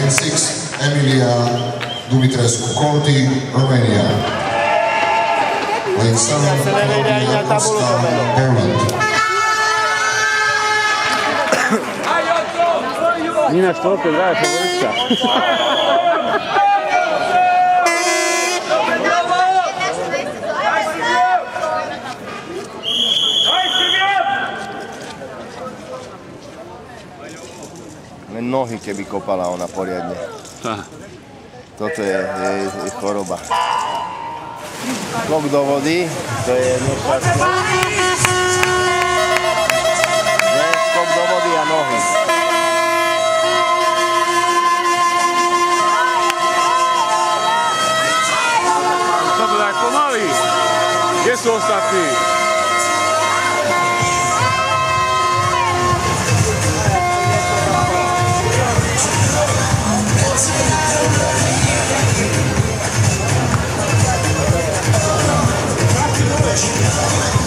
in 6, Emilia Dumitrescu, Conti, Romania. Lane 7, Claudia Costa, Poland. Nina Štolpe, draga favoritka. Len nohy keby kopala ona poriadne. Toto je choroba. Skok do vody, to je nešťastné. Skok do vody a nohy. Čo to tak pomalý? Kde sú ostatní?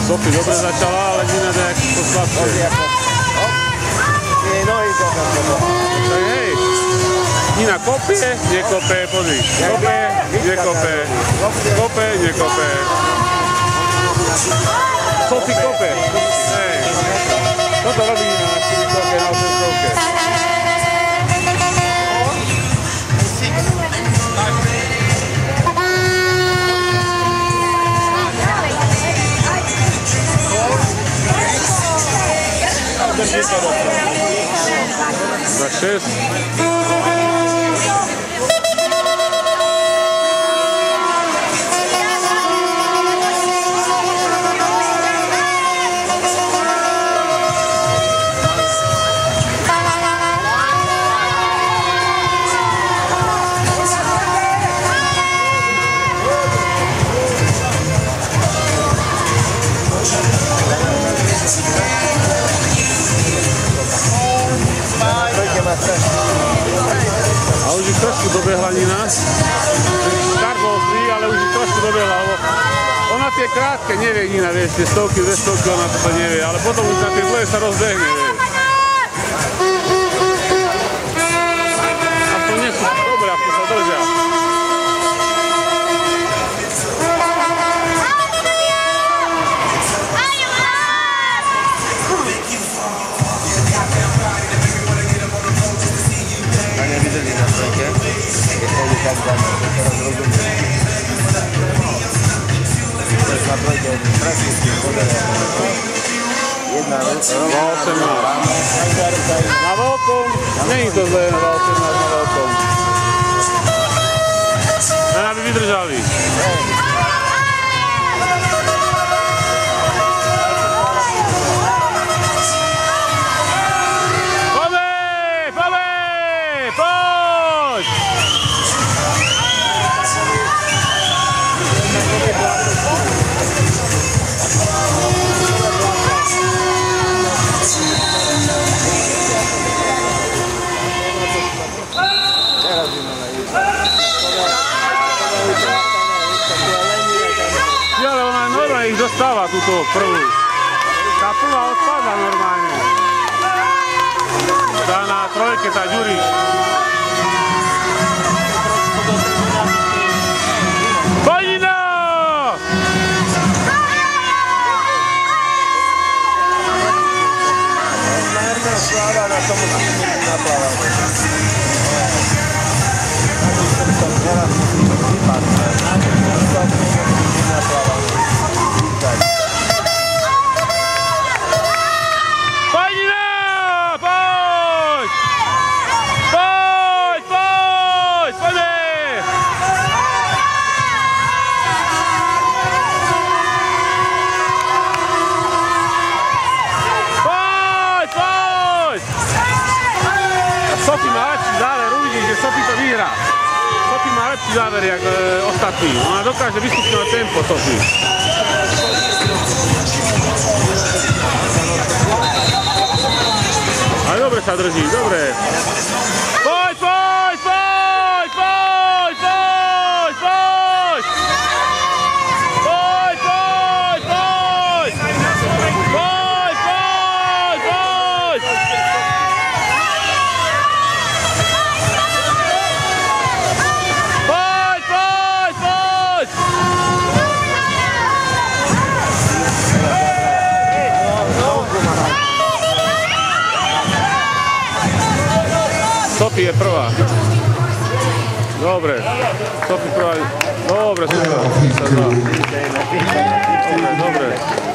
Sofie dobre začala, ale Nina nejak to slabšie. Jej nohy to tam. Tak hej, Nina kopie, nekope, pozri. Kope, nekope. Kope, nekope. Sofie kope. Hej. Toto robí Nina na 4 stovke, na 8 stovke. Za 6. A už ich trošku dobehla Nina. Start bol zlý, ale už ich trošku dobehla. Ona tie krátke nevie Nina, vieš, tie stovky, 2 stovky, ona to nevie, ale potom už na tie dlhé sa rozbehne, vieš. Aspoň nie sú dobré, aspoň sa držia. Na veľkom, nie je to zlé na veľkom, na veľkom. Len aby vydržali. Ich dostáva túto prvú. Tá prvá odpada normálne. Tá na trojke, tá Ďuriš. Poďino! Sofie má lepší záver, uvidíš, že Sofie to vyhrá. Sofie má lepší záver, jak ostatní. Ona dokáže vystupňovať tempo, Sofie. Ale dobre sa drží, dobre. Poď, poď, poď, poď, poď, poď! Poď, poď, poď! Poď, poď, poď! je prvá. Dobre. Sofie prvá. Dobre, super. Dobre.